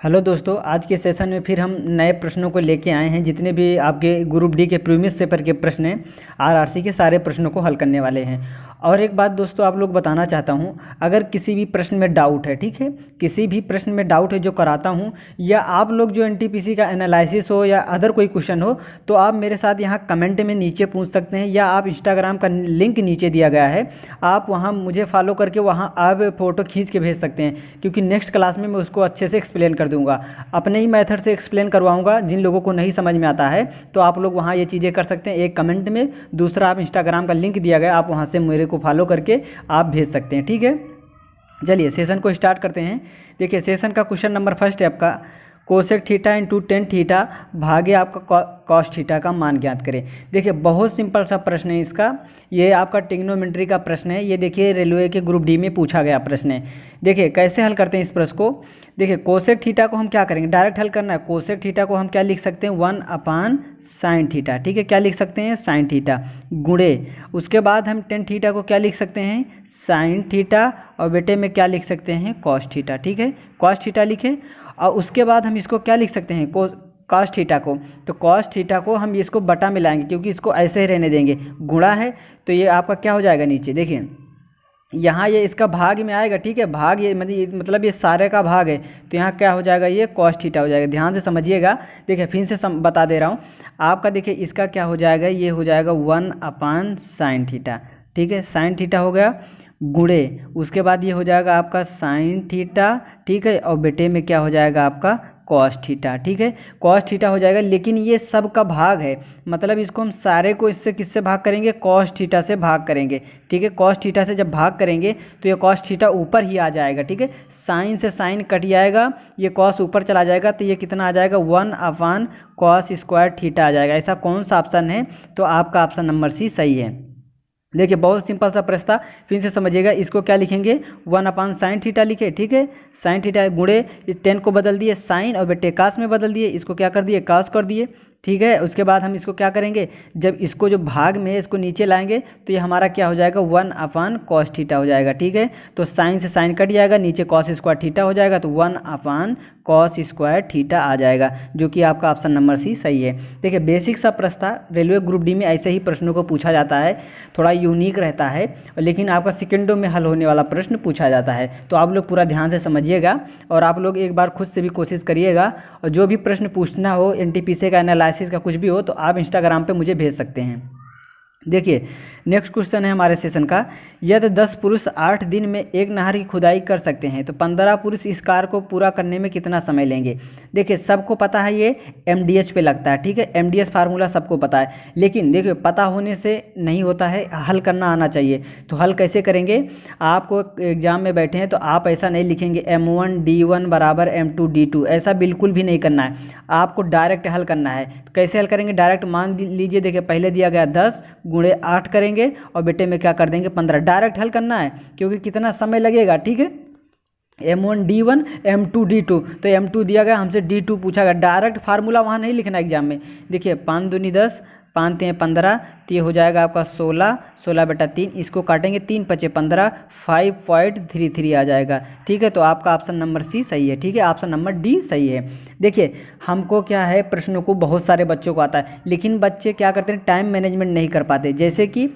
Hello दोस्तों, आज के सेशन में फिर हम नए प्रश्नों को लेके आए हैं। जितने भी आपके ग्रुप डी के प्रीवियस पेपर के प्रश्न हैं, आरआरसी के सारे प्रश्नों को हल करने वाले हैं। और एक बात दोस्तों आप लोग बताना चाहता हूं, अगर किसी भी प्रश्न में डाउट है, ठीक है, किसी भी प्रश्न में डाउट है जो कराता हूं, या आप लोग जो एनटीपीसी का एनालिसिस हो या अदर कोई क्वेश्चन हो, तो आप मेरे साथ यहाँ कमेंट में नीचे पूछ सकते हैं, या आप इंस्टाग्राम का लिंक नीचे दिया गया है, आप वहाँ मुझे फॉलो करके वहाँ आप फ़ोटो खींच के भेज सकते हैं, क्योंकि नेक्स्ट क्लास में मैं उसको अच्छे से एक्सप्लेन कर दूंगा। अपने ही मेथड से एक्सप्लेन करवाऊंगा। जिन लोगों को नहीं समझ में आता है तो आप लोग वहाँ ये चीज़ें कर सकते हैं, एक कमेंट में, दूसरा आप इंस्टाग्राम का लिंक दिया गया, आप वहाँ से मेरे को फॉलो करके आप भेज सकते हैं, ठीक है। चलिए सेशन को स्टार्ट करते हैं। देखिए सेशन का क्वेश्चन नंबर फर्स्ट है आपका, cosec theta into tan theta भागे आपका कॉस थीटा का मान ज्ञात करें। देखिए बहुत सिंपल सा प्रश्न है इसका, ये आपका ट्रिग्नोमेट्री का प्रश्न है। ये देखिए रेलवे के ग्रुप डी में पूछा गया प्रश्न है। देखिए कैसे हल करते हैं इस प्रश्न को। देखिए कोसेक थीटा को हम क्या करेंगे, डायरेक्ट हल करना है। कोसेक थीटा को हम क्या लिख सकते हैं, 1/sin थीटा, ठीक है, क्या लिख सकते हैं, साइन थीटा, गुणे उसके बाद हम टेन थीटा को क्या लिख सकते हैं, साइन थीटा, और बेटे में क्या लिख सकते हैं, कॉस थीटा, ठीक है, कॉस थीटा लिखे। और उसके बाद हम इसको क्या लिख सकते हैं, कॉस थीटा को, तो कॉस थीटा को हम इसको बटा में लाएंगे, क्योंकि इसको ऐसे ही रहने देंगे, गुणा है तो ये आपका क्या हो जाएगा नीचे। देखिए यहाँ ये इसका भाग में आएगा, ठीक है, भाग ये मतलब ये सारे का भाग है, तो यहाँ क्या हो जाएगा, ये कॉस थीटा हो जाएगा। ध्यान से समझिएगा। देखिए फिर से बता दे रहा हूँ आपका। देखिए इसका क्या हो जाएगा, ये हो जाएगा 1/sin थीटा, ठीक है, साइन थीटा हो गया, गुणे उसके बाद ये हो जाएगा आपका साइन थीटा, ठीक है, और बेटे में क्या हो जाएगा आपका कॉस थीटा, ठीक है, कॉस थीटा हो जाएगा। लेकिन ये सब का भाग है, मतलब इसको हम सारे को इससे किससे भाग करेंगे, कॉस थीटा से भाग करेंगे, ठीक है। कॉस थीटा से जब भाग करेंगे तो ये कॉस थीटा ऊपर ही आ जाएगा, ठीक है, साइन से साइन कट जाएगा, ये कॉस ऊपर चला जाएगा, तो ये कितना आ जाएगा, 1/cos² थीटा आ जाएगा। ऐसा कौन सा ऑप्शन है, तो आपका ऑप्शन नंबर सी सही है। देखिए बहुत सिंपल सा प्रश्न था, फिर से समझिएगा। इसको क्या लिखेंगे, 1/sin थीटा लिखे, ठीक है, साइन थीटा गुणे टेन को बदल दिए साइन, और बेटे कास में बदल दिए, इसको क्या कर दिए, कास कर दिए, ठीक है। उसके बाद हम इसको क्या करेंगे, जब इसको जो भाग में है इसको नीचे लाएंगे तो ये हमारा क्या हो जाएगा, 1/cos थीटा हो जाएगा, ठीक है। तो साइन से साइन कट जाएगा, नीचे cos² थीटा हो जाएगा, तो 1/cos² थीटा आ जाएगा, जो कि आपका ऑप्शन नंबर सी सही है। देखिए बेसिक सा प्रश्न था, रेलवे ग्रुप डी में ऐसे ही प्रश्नों को पूछा जाता है, थोड़ा यूनिक रहता है, लेकिन आपका सेकंडों में हल होने वाला प्रश्न पूछा जाता है। तो आप लोग पूरा ध्यान से समझिएगा, और आप लोग एक बार खुद से भी कोशिश करिएगा, और जो भी प्रश्न पूछना हो, एनटीपीसी का एनालिसिस का कुछ भी हो, तो आप इंस्टाग्राम पे मुझे भेज सकते हैं। देखिए नेक्स्ट क्वेश्चन है हमारे सेशन का, यदि 10 पुरुष 8 दिन में एक नहर की खुदाई कर सकते हैं तो 15 पुरुष इस कार्य को पूरा करने में कितना समय लेंगे। देखिए सबको पता है ये एमडीएच पे लगता है, ठीक है, एमडीएच फार्मूला सबको पता है, लेकिन देखिए पता होने से नहीं होता है, हल करना आना चाहिए। तो हल कैसे करेंगे, आपको एग्जाम में बैठे हैं तो आप ऐसा नहीं लिखेंगे M1D1 = M2D2, ऐसा बिल्कुल भी नहीं करना है, आपको डायरेक्ट हल करना है। तो कैसे हल करेंगे, डायरेक्ट मान लीजिए, देखिए पहले दिया गया 10 × 8 करेंगे, और बेटे में क्या कर देंगे 15, डायरेक्ट हल करना है, क्योंकि कितना समय लगेगा, ठीक है। M1D1 M2D2, तो M2 दिया गया, हमसे D2 पूछा गया, डायरेक्ट फार्मूला वहाँ नहीं लिखना एग्जाम में। देखिए 5 दूनी 10, 5 3 15, तो ये हो जाएगा आपका 16, 16/3, इसको काटेंगे 3 5 15, 5.33 आ जाएगा, ठीक है। तो आपका ऑप्शन नंबर सी सही है, ठीक है, ऑप्शन नंबर डी सही है। देखिए हमको क्या है, प्रश्नों को बहुत सारे बच्चों को आता है, लेकिन बच्चे क्या करते हैं, टाइम मैनेजमेंट नहीं कर पाते। जैसे कि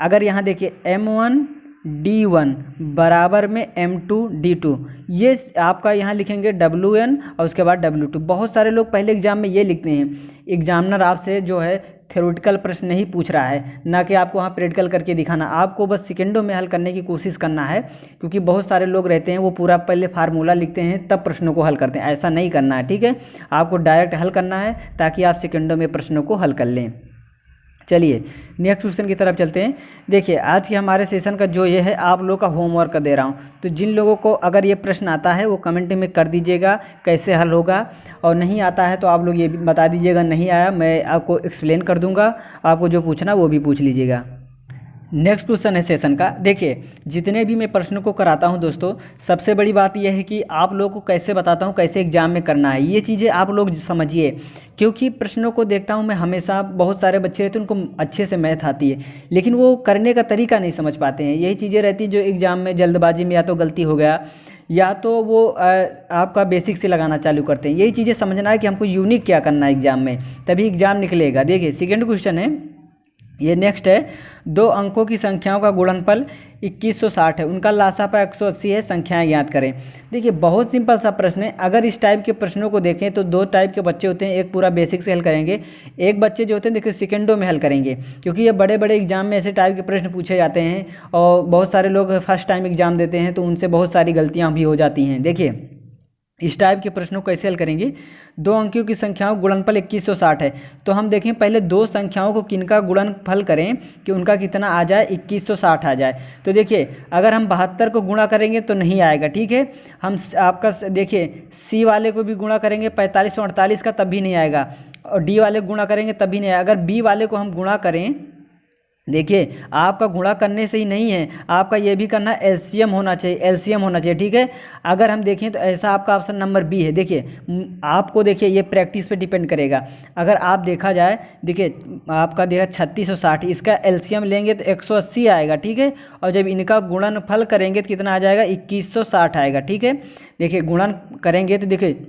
अगर यहाँ देखिए M1D1 बराबर में M2D2, ये आपका यहाँ लिखेंगे WN और उसके बाद W2। बहुत सारे लोग पहले एग्जाम में ये लिखते हैं, एग्जामिनर आपसे जो है थ्योरेटिकल प्रश्न नहीं पूछ रहा है, ना कि आपको वहाँ प्रैक्टिकल करके दिखाना, आपको बस सेकंडों में हल करने की कोशिश करना है। क्योंकि बहुत सारे लोग रहते हैं वो पूरा पहले फार्मूला लिखते हैं तब प्रश्नों को हल करते हैं, ऐसा नहीं करना है, ठीक है, आपको डायरेक्ट हल करना है ताकि आप सेकंडों में प्रश्नों को हल कर लें। चलिए नेक्स्ट क्वेश्चन की तरफ चलते हैं। देखिए आज के हमारे सेशन का जो ये है, आप लोग का होमवर्क दे रहा हूँ, तो जिन लोगों को अगर ये प्रश्न आता है वो कमेंट में कर दीजिएगा कैसे हल होगा, और नहीं आता है तो आप लोग ये भी बता दीजिएगा नहीं आया, मैं आपको एक्सप्लेन कर दूंगा, आपको जो पूछना वो भी पूछ लीजिएगा। नेक्स्ट क्वेश्चन है सेशन का। देखिए जितने भी मैं प्रश्नों को कराता हूं दोस्तों, सबसे बड़ी बात यह है कि आप लोगों को कैसे बताता हूं कैसे एग्जाम में करना है, ये चीज़ें आप लोग समझिए। क्योंकि प्रश्नों को देखता हूं मैं हमेशा, बहुत सारे बच्चे रहते हैं उनको अच्छे से मैथ आती है, लेकिन वो करने का तरीका नहीं समझ पाते हैं। यही चीज़ें रहती जो एग्ज़ाम में जल्दबाजी में या तो गलती हो गया या तो वो आपका बेसिक से लगाना चालू करते हैं। यही चीज़ें समझना है कि हमको यूनिक क्या करना है एग्जाम में, तभी एग्जाम निकलेगा। देखिए सेकेंड क्वेश्चन है, ये नेक्स्ट है, 2 अंकों की संख्याओं का गुणनफल 2160 है, उनका लासापा 180 है, संख्याएं ज्ञात करें। देखिए बहुत सिंपल सा प्रश्न है। अगर इस टाइप के प्रश्नों को देखें तो 2 टाइप के बच्चे होते हैं, एक पूरा बेसिक से हल करेंगे, एक बच्चे जो होते हैं देखिए सेकंडों में हल करेंगे, क्योंकि ये बड़े बड़े एग्जाम में ऐसे टाइप के प्रश्न पूछे जाते हैं और बहुत सारे लोग फर्स्ट टाइम एग्जाम देते हैं तो उनसे बहुत सारी गलतियाँ भी हो जाती हैं। देखिए इस टाइप के प्रश्नों को कैसे हल करेंगे, 2 अंकों की संख्याओं गुणनफल 2160 है, तो हम देखें पहले 2 संख्याओं को किनका गुणनफल करें कि उनका कितना आ जाए, 2160 आ जाए। तो देखिए अगर हम 72 को गुणा करेंगे तो नहीं आएगा, ठीक है। हम आपका देखिए सी वाले को भी गुणा करेंगे 4548 का, तब भी नहीं आएगा, और डी वाले को गुणा करेंगे तब भी नहीं आएगा। अगर बी वाले को हम गुणा करें, देखिए आपका गुणा करने से ही नहीं है, आपका ये भी करना एलसीएम होना चाहिए, एलसीएम होना चाहिए, ठीक है। अगर हम देखें तो ऐसा आपका ऑप्शन नंबर बी है। देखिए आपको देखिए ये प्रैक्टिस पे डिपेंड करेगा। अगर आप देखा जाए, देखिए आपका देखा 3660, इसका एलसीएम लेंगे तो 180 आएगा, ठीक है। और जब इनका गुणनफल करेंगे तो कितना आ जाएगा, 2160 आएगा, ठीक है। देखिए गुणन करेंगे तो देखिए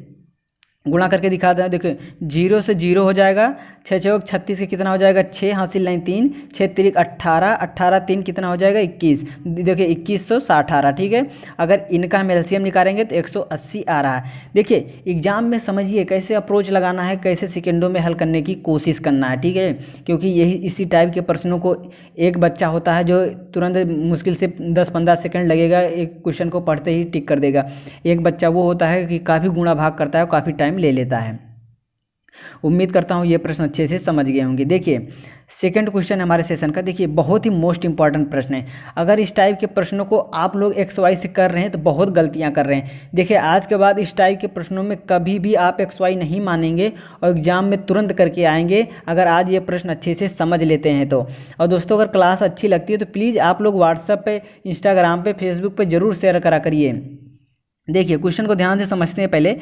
गुणा करके दिखा दें, देखिए 0 से 0 हो जाएगा, 6 चौक 36 के कितना हो जाएगा, 6 हासिल लाइन 3, 6 तिरिक 18, 18 3 कितना हो जाएगा 21, देखिए 2160 आ रहा, ठीक है। अगर इनका हम एलसीएम निकालेंगे तो 180 आ रहा है। देखिए एग्जाम में समझिए कैसे अप्रोच लगाना है, कैसे सेकेंडों में हल करने की कोशिश करना है, ठीक है। क्योंकि यही इसी टाइप के प्रश्नों को एक बच्चा होता है जो तुरंत मुश्किल से 10-15 सेकंड लगेगा एक क्वेश्चन को पढ़ते ही टिक कर देगा। एक बच्चा वो होता है कि काफ़ी गुणा भाग करता है, काफ़ी टाइम ले लेता है। उम्मीद करता हूँ ये प्रश्न अच्छे से समझ गए होंगे। देखिए सेकंड क्वेश्चन हमारे सेशन का, देखिए बहुत ही मोस्ट इंपॉर्टेंट प्रश्न है। अगर इस टाइप के प्रश्नों को आप लोग एक्स वाई से कर रहे हैं तो बहुत गलतियां कर रहे हैं। देखिए आज के बाद इस टाइप के प्रश्नों में कभी भी आप एक्स वाई नहीं मानेंगे और एग्जाम में तुरंत करके आएंगे, अगर आज ये प्रश्न अच्छे से समझ लेते हैं तो। और दोस्तों अगर क्लास अच्छी लगती है तो प्लीज़ आप लोग व्हाट्सएप पे, इंस्टाग्राम पे, फेसबुक पे ज़रूर शेयर करा करिए। देखिए क्वेश्चन को ध्यान से समझते हैं। पहले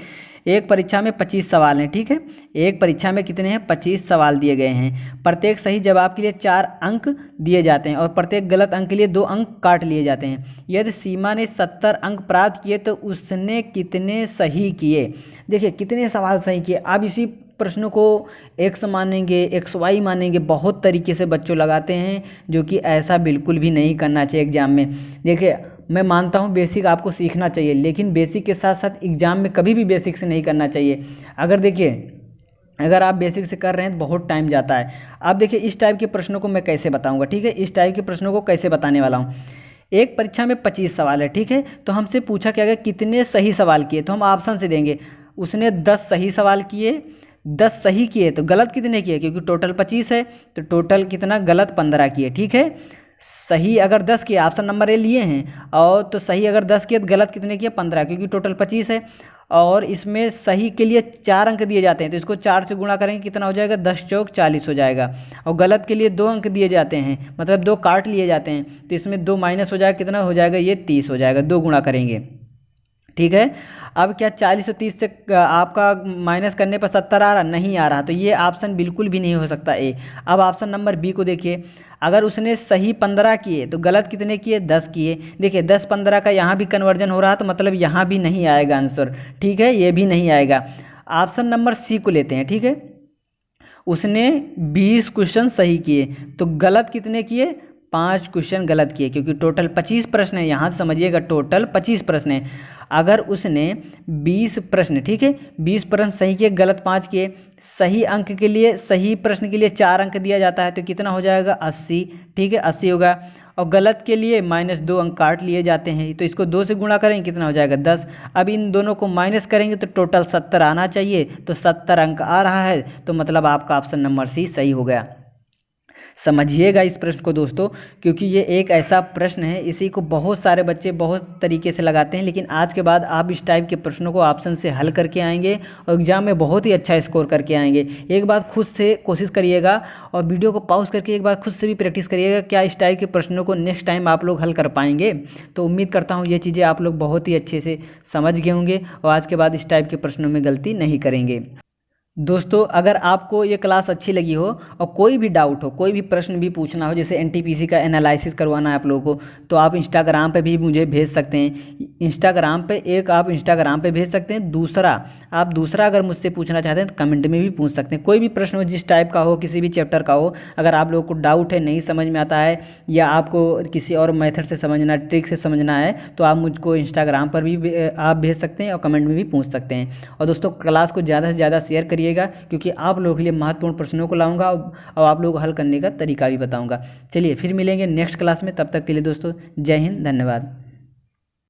एक परीक्षा में 25 सवाल हैं, ठीक है। एक परीक्षा में कितने हैं, 25 सवाल दिए गए हैं। प्रत्येक सही जवाब के लिए 4 अंक दिए जाते हैं और प्रत्येक गलत अंक के लिए 2 अंक काट लिए जाते हैं। यदि सीमा ने 70 अंक प्राप्त किए तो उसने कितने सही किए। देखिए कितने सवाल सही किए। अब इसी प्रश्नों को एक्स मानेंगे, एक्स वाई मानेंगे, बहुत तरीके से बच्चों लगाते हैं, जो कि ऐसा बिल्कुल भी नहीं करना चाहिए एग्जाम में। देखिए मैं मानता हूँ बेसिक आपको सीखना चाहिए, लेकिन बेसिक के साथ साथ एग्जाम में कभी भी बेसिक से नहीं करना चाहिए। अगर देखिए अगर आप बेसिक से कर रहे हैं तो बहुत टाइम जाता है। अब देखिए इस टाइप के प्रश्नों को मैं कैसे बताऊंगा, ठीक है। इस टाइप के प्रश्नों को कैसे बताने वाला हूँ। एक परीक्षा में 25 सवाल है, ठीक है। तो हमसे पूछा क्या गया, कितने सही सवाल किए, तो हम ऑप्शन से देंगे। उसने 10 सही सवाल किए, 10 सही किए, तो गलत कितने किए, क्योंकि टोटल 25 है तो टोटल कितना, गलत 15 किए, ठीक है। सही अगर 10 किए, ऑप्शन नंबर ए लिए हैं, और तो सही अगर 10 किए तो गलत कितने किए, 15, क्योंकि टोटल 25 है। और इसमें सही के लिए 4 अंक दिए जाते हैं, तो इसको 4 से गुणा करेंगे कितना हो जाएगा, 10 चौक 40 हो जाएगा। और गलत के लिए 2 अंक दिए जाते हैं, मतलब 2 काट लिए जाते हैं, तो इसमें 2 माइनस हो जाएगा, कितना हो जाएगा, ये 30 हो जाएगा। 2 गुणा करेंगे, ठीक है। अब क्या 40 और 30 से आपका माइनस करने पर 70 आ रहा, नहीं आ रहा, तो ये ऑप्शन बिल्कुल भी नहीं हो सकता ए। अब ऑप्शन नंबर बी को देखिए। अगर उसने सही 15 किए तो गलत कितने किए, 10 किए। देखिए 10-15 का यहाँ भी कन्वर्जन हो रहा, तो मतलब यहाँ भी नहीं आएगा आंसर, ठीक है, ये भी नहीं आएगा। ऑप्शन नंबर सी को लेते हैं, ठीक है। उसने 20 क्वेश्चन सही किए तो गलत कितने किए, 5 क्वेश्चन गलत किए, क्योंकि टोटल 25 प्रश्न है। यहाँ समझिएगा टोटल 25 प्रश्न है। अगर उसने 20 प्रश्न, ठीक है, 20 प्रश्न सही किए, गलत 5 किए, सही अंक के लिए, सही प्रश्न के लिए 4 अंक दिया जाता है, तो कितना हो जाएगा, 80, ठीक है, 80 होगा। और गलत के लिए -2 अंक काट लिए जाते हैं, तो इसको 2 से गुणा करेंगे कितना हो जाएगा, 10। अब इन दोनों को माइनस करेंगे तो टोटल 70 आना चाहिए, तो 70 अंक आ रहा है, तो मतलब आपका ऑप्शन नंबर सी सही हो गया। समझिएगा इस प्रश्न को दोस्तों, क्योंकि ये एक ऐसा प्रश्न है, इसी को बहुत सारे बच्चे बहुत तरीके से लगाते हैं, लेकिन आज के बाद आप इस टाइप के प्रश्नों को ऑप्शन से हल करके आएंगे और एग्जाम में बहुत ही अच्छा स्कोर करके आएंगे। एक बार खुद से कोशिश करिएगा और वीडियो को पॉज करके एक बार खुद से भी प्रैक्टिस करिएगा, क्या इस टाइप के प्रश्नों को नेक्स्ट टाइम आप लोग हल कर पाएंगे। तो उम्मीद करता हूँ ये चीज़ें आप लोग बहुत ही अच्छे से समझ गए होंगे और आज के बाद इस टाइप के प्रश्नों में गलती नहीं करेंगे। दोस्तों अगर आपको ये क्लास अच्छी लगी हो और कोई भी डाउट हो, कोई भी प्रश्न भी पूछना हो, जैसे एनटीपीसी का एनालिसिस करवाना है आप लोगों को, तो आप इंस्टाग्राम पे भी मुझे भेज सकते हैं। इंस्टाग्राम पे एक आप इंस्टाग्राम पे भेज सकते हैं, दूसरा आप दूसरा अगर मुझसे पूछना चाहते हैं तो कमेंट में भी पूछ सकते हैं। कोई भी प्रश्न हो, जिस टाइप का हो, किसी भी चैप्टर का हो, अगर आप लोगों को डाउट है, नहीं समझ में आता है, या आपको किसी और मेथड से समझना, ट्रिक से समझना है, तो आप मुझको इंस्टाग्राम पर भी आप भेज सकते हैं और कमेंट में भी पूछ सकते हैं। और दोस्तों क्लास को ज़्यादा से ज़्यादा शेयर करिएगा, क्योंकि आप लोगों के लिए महत्वपूर्ण प्रश्नों को लाऊंगा और आप लोगों को हल करने का तरीका भी बताऊंगा। चलिए फिर मिलेंगे नेक्स्ट क्लास में, तब तक के लिए दोस्तों जय हिंद, धन्यवाद।